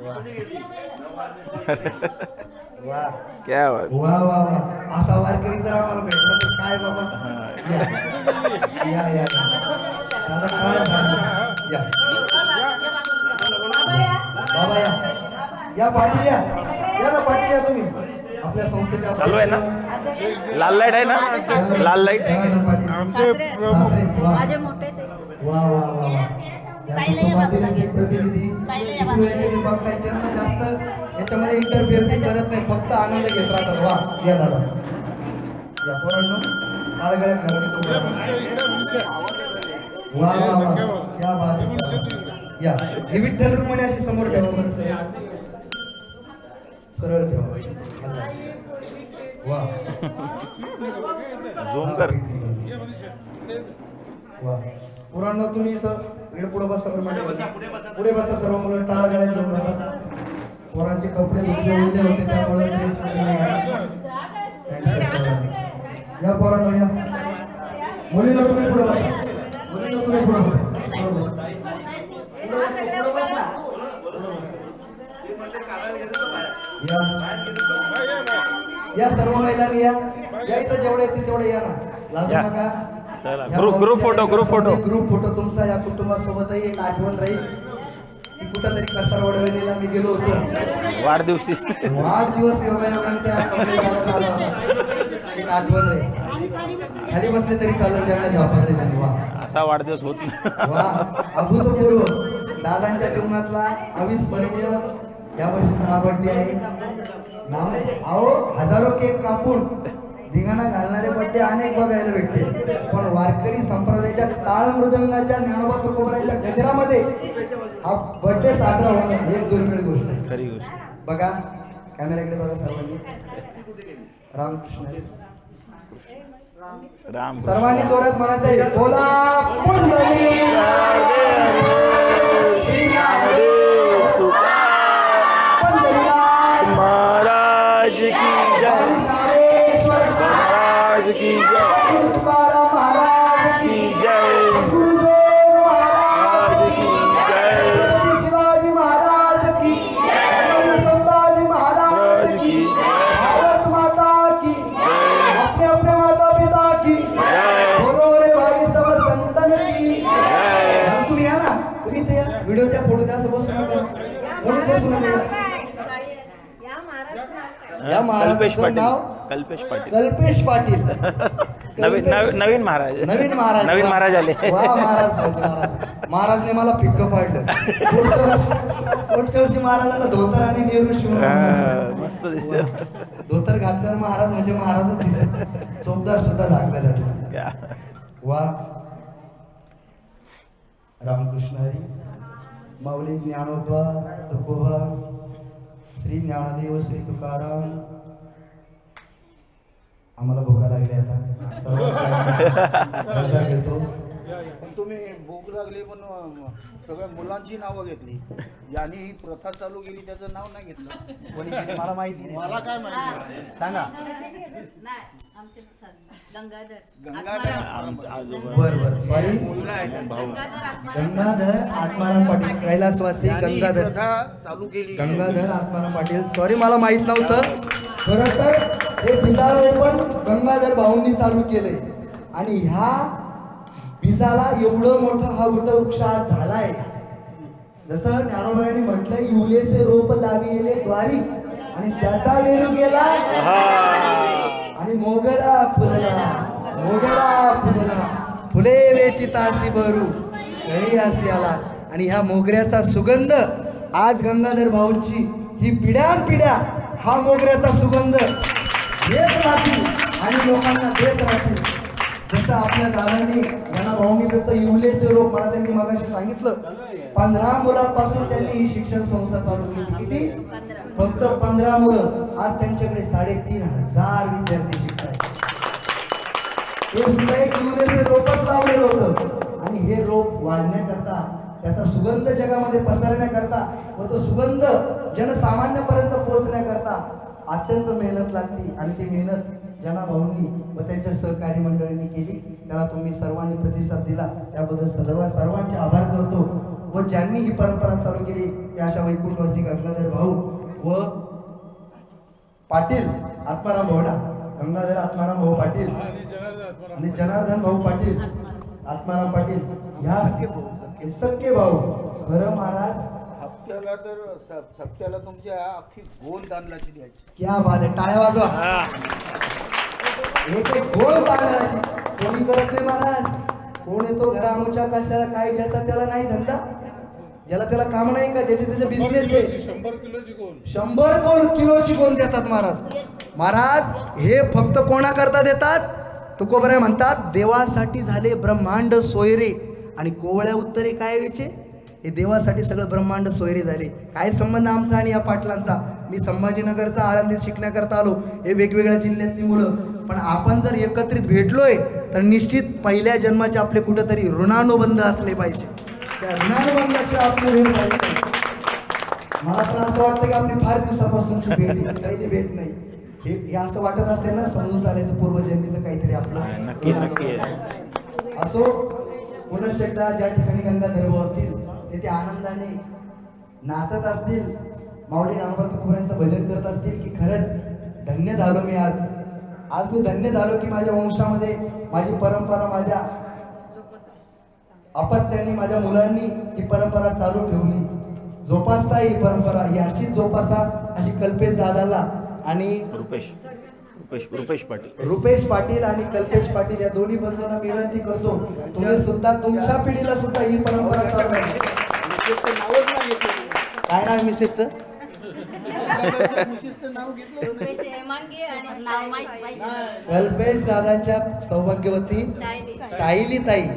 वा क्या बात. वा वा वा असा वारकरी तर आम्हाला भेटला तर काय बाबा. या या दादा काय झालं या बाबा या पाटील या ना पाटील या तुम्ही आपल्या संस्थेच्या चालू आहे ना. लाल लाईट आहे ना. लाल लाईट. माझे मोठे ते वा वा वा वा प्रतिनिधी बघताय त्यांना जास्त याच्यामध्ये इंटरफिअर करत नाही फक्त आनंद घेत राहतात. वा या दादा या पोरांनो काळगळ्यात घराने वा वा वा या बात या हे विठ्ठल रुक्मिणी अशी समोर ठेवा बरं सरळ ठेवा. वा झूम कर. वा पुराण तुम्ही इथं इकडे पुढे बसा पुढे बसा सर्व मुलं टाळा गळ्यात घेऊन बसा. पोरांचे कपडे धुतले उरले होते त्यामुळे या पोरांनो या मुलीला तुम्ही पुढे बसा. मुलीला तुम्ही पुढे बसा. या सर्व महिलांनी या इथं जेवढे येतील तेवढे या ना लाजू नका. ग्रुप फोटो ग्रुप फोटो तुमचा या कुटुंबासोबतही एक आठवण राहील की कुठंतरी कसार वडवणीला मी गेलो होतो वाढदिवशी. वाढदिवस योगायोगाने त्या एक आठवण राहील. खाली बसले तरी चालेल ज्यांना झोपायला त्यांनी. वा असा वाढदिवस होत नाही. वा अभूतपूर्व दादांच्या जीवनातला अविस्मरणीय या वर्षीचा हा बर्थडे आहे. नाव अहो हजारो केक कापून धिंगाणा घालणारे बड्डे अनेक बघायला भेटते पण वारकरी संप्रदायाच्या टाळ मृदंगाच्या ज्ञानोबा तुकोबाराच्या गजरामध्ये हा बड्डे साजरा होणं ही एक दुर्मिळ गोष्ट आहे. खरी गोष्ट. बघा कॅमेऱ्याकडे बघा सर्वांनी. रामकृष्ण राम. सर्वांनी जोरात म्हणायचं आहे बोला पुंडलिक महाराज की जय. महाराज की जय. महाराज की जय. महाराज की जय. शिवाजी महाराज की संभाजी महाराज की भारत माता की अपने अपने माता पिता की बोलो रे भाई सब संतन की. तुम्ही या ना तुम्ही ते व्हिडिओच्या फोटो द्या सोबत म्हणून बसू नका. कल्पेश पाटील. कल्पेश पाटील. कल्पेश पाटील नवीन महाराज. नवीन महाराज आले. वा महाराजने मला फिक्क पाडलं. पुढच्या वर्षी महाराजांना धोतर आणि नेहरू शिवून मस्त धोतर घातल्यावर महाराज म्हणजे महाराजच दिसत. चोपदार सुद्धा झाकल्या जाते. वा रामकृष्ण हरी माऊली ज्ञानोबा तुकोबा श्री ज्ञानदेव श्री तुकाराम. आम्हाला भोगा लागले आता घेतो. तुम्ही भूक लागली पण सगळ्या मुलांची नावं घेतली. ज्यांनी ही प्रथा चालू केली त्याचं नाव नाही घेतलं. कोणी केली मला माहिती नाही. मला काय माहिती सांगा. बर सॉरी गंगाधर आत्माराम पाटील कैलासवासी गंगाधर चालू केली. गंगाधर आत्माराम पाटील. सॉरी मला माहित नव्हतं. खरं तर हे बीजारोपण गंगाधर भाऊंनी चालू केलंय आणि ह्या बीजाला एवढं मोठा हा वृक्ष आज झालाय. जसं ज्ञानोबांनी म्हटलंय युलेचे रोप लाविले द्वारी आणि त्याचा वेरू गेला आणि मोगरा फुलला फुले वेचितासी भरू कळी असी आला. आणि ह्या मोगऱ्याचा सुगंध आज गंगाधर भाऊंची ही पिढ्यानपिढ्या हा मोगऱ्याचा सुगंध देत राहतील आणि लोकांना देत राहतील. जसं आपल्या दादांनी यांना भाऊंनी जसं युलेचे रोप मला त्यांनी मगाशी सांगितलं 15 मुलांपासून त्यांनी ही शिक्षण संस्था चालू केली. किती? फक्त 15 मुलं. आज त्यांच्याकडे 3500 विद्यार्थी शिकतात. हे सुद्धा एक युलेचे रोपच लावलेलं होतं आणि हे रोप वाढण्याकरता त्याचा सुगंध जगामध्ये पसरण्याकरता व तो सुगंध जनसामान्यापर्यंत पोहोचण्याकरता अत्यंत मेहनत लागते आणि ती मेहनत जना भाऊंनी व त्यांच्या सहकारी मंडळींनी केली. त्याला तुम्ही सर्वांनी प्रतिसाद दिला त्याबद्दल सर्वांचे आभार करतो. व ज्यांनी ही परंपरा चालू केली त्या अशा वैकुंठवासी गंगाधर भाऊ व पाटील आत्माराम भाऊ ना, गंगाधर आत्माराम भाऊ पाटील आणि जनार्दन भाऊ पाटील आत्माराम पाटील ह्या सख्खे भाऊ. बरं महाराज, हप्त्याला तर सप्त्याला तुमच्या अख्खी गोल तांदळाची द्यायची. क्या बात आहे, टाळ्या वाजवा. एक गोल तांदळाची कोणी करत नाही महाराज. कोण येतो घरा आमच्या कशाला काय ज्याचा त्याला नाही धंदा, ज्याला त्याला काम नाही का, ज्याचे त्याचे बिझनेस आहे. 100 किलोची गोल देतात महाराज. महाराज हे फक्त कोणाकरता देतात, तुकोबराय म्हणतात देवासाठी झाले ब्रह्मांड सोयरे. आणि कोवळ्या उत्तरे काय वेचे, हे देवासाठी सगळं ब्रह्मांड सोयरे झाले. काय संबंध आमचा आणि या पाटलांचा. मी संभाजीनगरचा आळंदीत शिकण्याकरता आलो, हे वेगवेगळ्या जिल्ह्यातली मुलं, पण आपण जर एकत्रित भेटलोय तर निश्चित पहिल्या जन्माचे आपले कुठंतरी ऋणानुबंध असले पाहिजे. त्या ऋणानुबंधाचे आपले ऋण पाहिजे. मला तर असं वाटतं की आपली फार दिवसापासूनची भेट आहे, पहिली भेट नाही. हे असं वाटत असते ना, समजून चालायचं पूर्वजन्मीचं काहीतरी आपलं नक्की असो. पुनश्च एकदा ज्या ठिकाणी गंगाधर भाऊ असतील तेथे आनंदाने नाचत असतील, माऊली नामवंत तुकोबारायांचं भजन करत असतील की खरंच धन्य झालो मी. आज मी धन्य झालो की माझ्या वंशामध्ये माझी परंपरा, माझ्या अपत्यांनी, माझ्या मुलांनी ही परंपरा चालू ठेवली. जोपासता ही परंपरा, ही अशीच जोपासा अशी कल्पेश दादाला आणि रुपेश पाटील, रुपेश पाटील आणि कल्पेश पाटील या दोन्ही बंधूंना विनंती करतो, तुम्ही सुद्धा तुमच्या पिढीला सुद्धा ही परंपरा चालू आहे. काय नाव मिसेसचं? कल्पेश दादाच्या सौभाग्यवती सायली ताई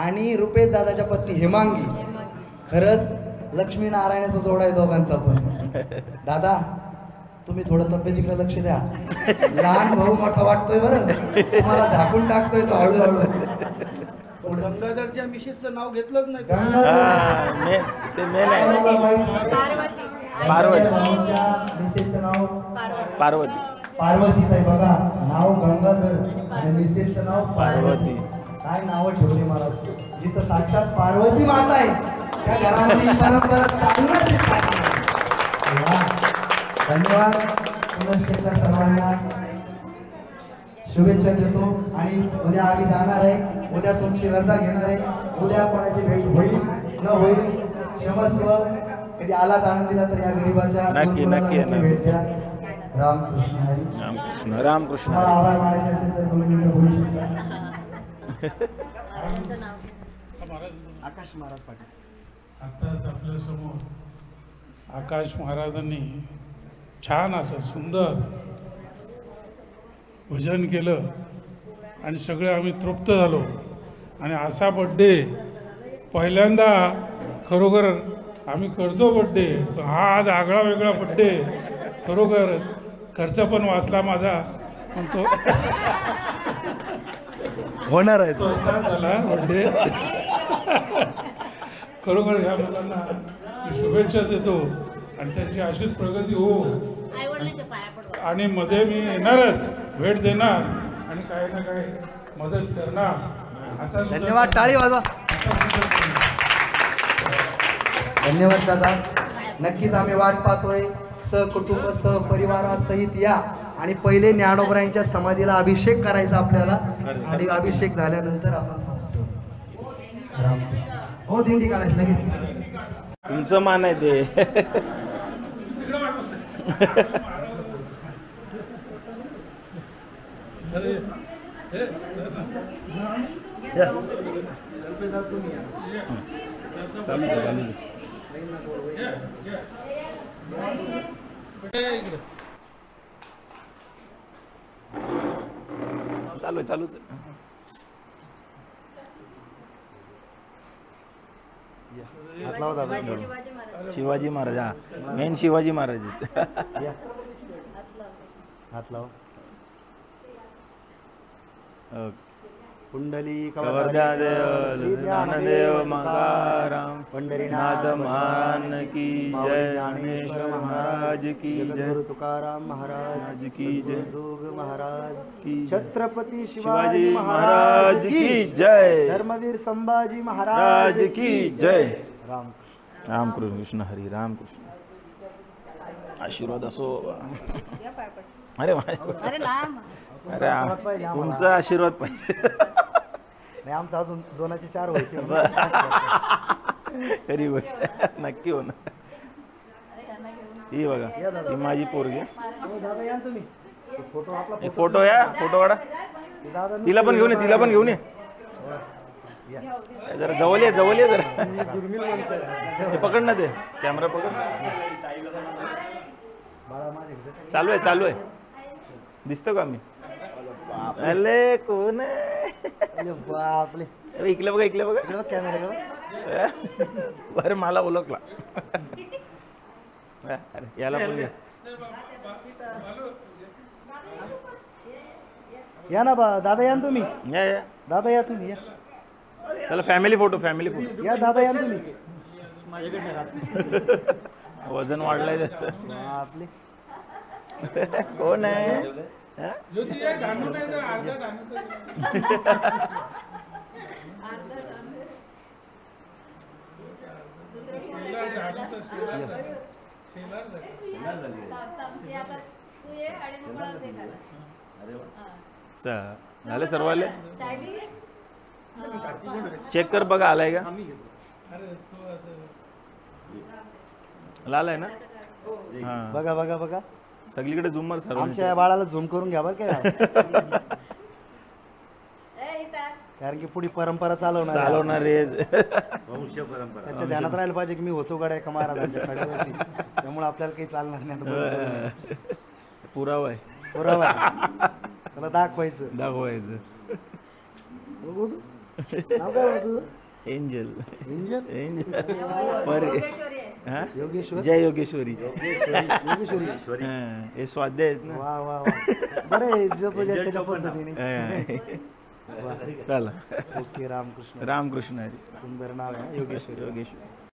आणि रुपेश दादाच्या पत्नी हेमांगी. खरंच लक्ष्मी नारायणाचा जोडा आहे दोघांचा पण. दादा तुम्ही थोडं तब्येतीकडे लक्ष द्या. लहान भाऊ मोठा वाटतोय बरं, तुम्हाला झाकून टाकतोय तो हळूहळू. गंगाधरच्या मिसेसचं नाव घेतलंच नाही. पार्वती. पार्वती ताई बघा, नाव गंगाधर आणि मिसेसचं नाव पार्वती. काय नाव ठेवली मला. जिथं साक्षात पार्वती माता आहे त्या घरामध्ये परंपरा चांगलाच. धन्यवाद. पुनश्च सर्वांना शुभेच्छा देतो. आणि उद्या आम्ही जाणार आहे, उद्या तुमची रजा घेणार आहे. उद्या कोणाची भेट होईल न होईल क्षमस्व. कधी आलात आनंदीला तर या गरीबाच्या भेट द्या. रामकृष्ण हरी. रामकृष्ण. मला आभार मानायचे असेल तर 2 मिनिटं बोलू शकता. आकाश महाराज पाटील. आताच आपल्या समोर आकाश महाराजांनी छान असं सुंदर भजन केलं आणि सगळे आम्ही तृप्त झालो. आणि असा बड्डे पहिल्यांदा खरोखर आम्ही करतो बड्डे. हा आज आगळा वेगळा बड्डे, खरोखर खर्च पण वाचला माझा. पण तो होणार आहे तो झाला बड्डे. खरोखर ह्या मुलांना मी शुभेच्छा देतो आणि त्यांची अशीच प्रगती हो. आणि मध्ये मी येणारच, भेट देणार आणि काही ना काही मदत करणार. आता धन्यवाद. टाळी वाजवा. धन्यवाद दादा. नक्कीच आम्ही वाट पाहतोय. सहकुटुंब सहपरिवारासहित या आणि पहिले ज्ञानोबरायांच्या समाधीला अभिषेक करायचा आपल्याला. आणि अभिषेक झाल्यानंतर आपण हो दिंडी काढायची लगेच. तुमचं मान आहे ते. चालू शिवाजी महाराज. हा मेन शिवाजी महाराज. हात लाव. पुंडलिक ज्ञानदेव मंगाराम पंढरीनाथ महाराज की जय. ज्ञानेश्वर महाराज की जय. तुकाराम महाराज की जय. जोग महाराज की छत्रपती शिवाजी महाराज की जय. धर्मवीर संभाजी महाराज की जय. रामकृष्ण हरी रामकृष्ण. आशीर्वाद असो. अरे अरे लांब. अरे तुमचा आशीर्वाद पाहिजे. नाही आमचं अजून 2चे 4 व्हायचे. खरी गोष्ट. नक्की होणार. ही बघा ही माझी पोरगी. दादा या ना तुम्ही. फोटो आपला एक फोटो या फोटो काढा. दादा तिला पण घेऊन ये तिला पण घेऊन ये. जरा जवळ ये जवळ ये जरा. ते पकड ना ते कॅमेरा पकड. चालू आहे चालू आहे. दिसतो का मी. अरे कोण आहे. बापले इकले बघा इकले बघा. कॅमेरा बरं मला ओळखला. अरे याला पण घ्या. या ना दादा या ना तुम्ही. या दादा या तुम्ही या. चला फॅमिली फोटो फॅमिली फोटो. या दादा या ना तुम्ही. वजन वाढलंय त्याचं. बापले कोण आहे. हा? ज्योती या गाणं नाही तर अर्धा गाणं तर. शेलार गाणं तर शेलार झालं. शेलार झालं. झाले सर्वाले. चेक कर बघा आलाय का. अरे तो आता लाल आहे ना. हा बघा बघा बघा. सगळीकडे झुमर सर्व. आमच्या या बाळाला झूम करून घ्या बरं काय. कारण की पुढे परंपरा चालवणार आहे. चालवणार रे. त्याच्या ध्यानात राहिलं पाहिजे की मी होतो गड्या एका महाराजांच्या कड्यावरती. त्यामुळे आपल्याला काही चालणार नाही. पुरावा आहे. बरोबर त्याला दाखवायचं. दाखवायचं. नाव काय होतं तुझं? Angel angel? एंजल पर हा? योगेश्वर. जय योगेश्वरी. योगेश्वरी. हा, हे स्वाध्याय आहेत ना. वा वा वा. बरं आहे त्याच्या पद्धतीने. चला ओके रामकृष्ण. रामकृष्ण हरी. सुंदर नाव आहे योगेश्वरी. योगेश्वरी.